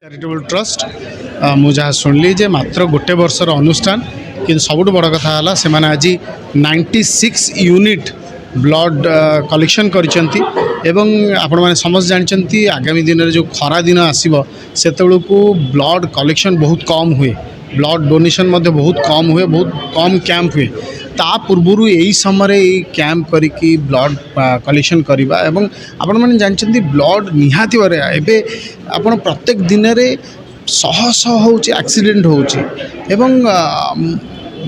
Charitable trust मु जहाँ शुणिली जे मात्र गोटे वर्षर अनुष्ठान कि सबुठ बड़ कथा से आज 96 यूनिट ब्लड कलेक्शन करिसेंती एवं आपण माने समझ जानचंती आगामी दिन में जो खरा दिन आसीबो सेतबेलू ब्लड कलेक्शन बहुत कम हुए, ब्लड डोनेशन मध्य बहुत कम हुए, बहुत कम कैंप हुए। ता पूर्व यही समय कैंप करिकी ब्लड कलेक्शन करवा एवं आपण माने जानचंती ब्लड निहाती एबे आपण प्रत्येक दिन रे शह शह होची एक्सीडेंट होची एवं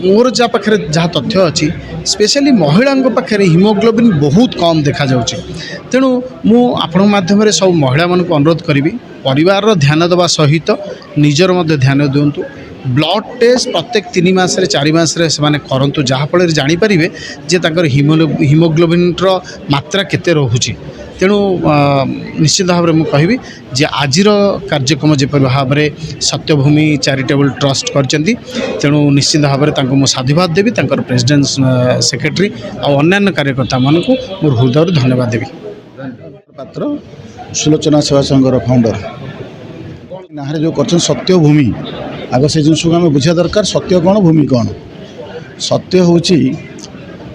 मोर जा पाखे जहाँ तथ्य अच्छी स्पेशली महिला पाखे हिमोग्लोबिन बहुत कम देखा जाउची। तेणु मु आपण माध्यम सब महिला मान अनुरोध करी परिवार ध्यान देवा सहित निजर मध्य ध्यान दिंतु। ब्लड टेस्ट प्रत्येक 3 मास 4 मास से करंतु जहाँफल जापर जे हिमोग्लोबिन मात्रा केते रोची। तेणु निश्चित भाव में मुझे जे आजिर कार्यक्रम जपर भाव में सत्यभूमि चैरिटेबल ट्रस्ट करचंती। तेणु निश्चित भाव में मुझे साधुवाद देवी प्रेसिडेंट सेक्रेटरी और अन्य कार्यकर्ता मानक मोर हृदय धन्यवाद देवी। पात्र सुलोचना सेवा संघर फाउंडर ना जो कर सत्यभूमि आग से जिन आम बुझा दरकार सत्य कौन भूमि कौन। सत्य हूँ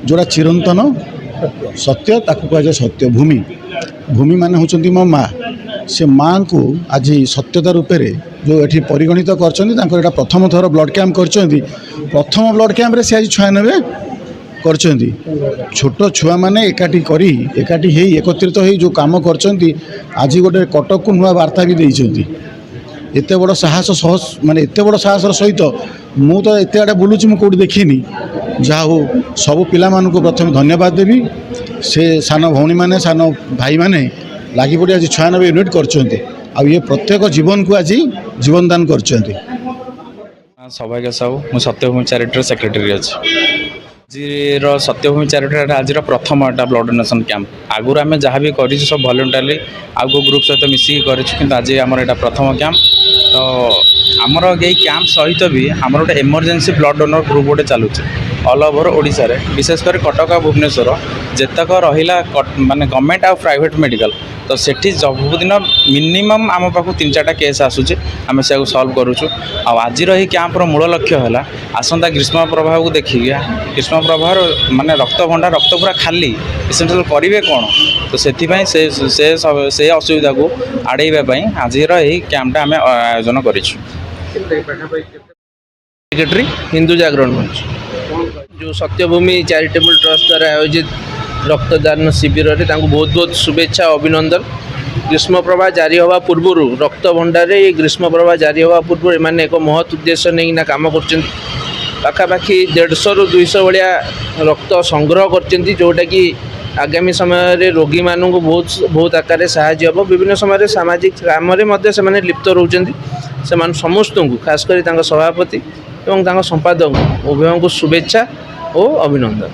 जोड़ा चिरंतन सत्य ताकू कहुए सत्य भूमि। भूमि माने होचंती मो माँ से माँ को आज सत्यता रूपे जो ये परिगणित कर प्रथम थर ब्लड कैंप कर प्रथम ब्लड कैंप से आज 96 कर छोट छुआ मैंने एकाठी करी एकाठी हो एकत्रित हो जो काम कर आज गोटे कटक को नुआ वार्ता भी देइछंती। एते बड़ साहस सहस माने एते बड़ साहस सहित मु तो एते आड़े बुलूची मुझे कौटी देखनी जहा हो सब पिला मानू को प्रथम धन्यवाद देवी। से सान भौणी मैंने सान भाई मैंने लगी पड़ी आज 96 यूनिट कर प्रत्येक जीवन को आज जीवन दान कर सौभाग्य साहू मु सत्यभूमि चैरिटेबल सेक्रेटरी अच्छी आज सत्यभूमि चैरिटेबल आज प्रथम एटा ब्लड डोनेशन कैंप। आगुरी आम जहाँ भी कर सब भलेंटारी आग ग्रुप सहित मिसिक कर आज आमर एटा प्रथम कैंप। तो आमर यही कैंप सहित भी आमर गोटे इमरजेंसी ब्लड डोनर ग्रुप गोटे चलुचे ऑल ओवर ओडिशा रे विशेषकर कटक भुवनेश्वर जेतक रहिला माने गवर्नमेंट आ प्राइवेट मेडिकल तो सेठी सबुदिन मिनिमम आम पाखु 3-4टा केस आसूचे आम से सल्व करुचु। आज ही कैंपर मूल लक्ष्य है आसंता ग्रीष्म प्रभाव को देखिए ग्रीष्म प्रभाव माने रक्त भंडार रक्त पूरा खाली एसेंशियल करेंगे कौन तो से असुविधा को आड़ाई आज ही कैंपटा आम आयोजन करूँ। सेक्रेटरी हिंदू जागरण मंच जो सत्यभूमि चैरिटेबल ट्रस्ट द्वारा आयोजित रक्तदान शिविर रे बहुत बहुत शुभेच्छा अभिनंदन। ग्रीष्म प्रवाह जारी हवा पूर्व रक्त भंडार ये ग्रीष्म प्रवाह जारी हवा पूर्व एमाने एक महत् उद्देश्य नहीं काम कर पाखापाखि 150 ରୁ 200 भाया रक्त संग्रह कर जोटा कि आगामी समय रोगी मानू बहुत आकार साहाय्य हम विभिन्न समय सामाजिक काम से लिप्त रोचंती से समस्त को खासकर सभापति और संपादक उभयों को शुभेच्छा और अभिनंदन।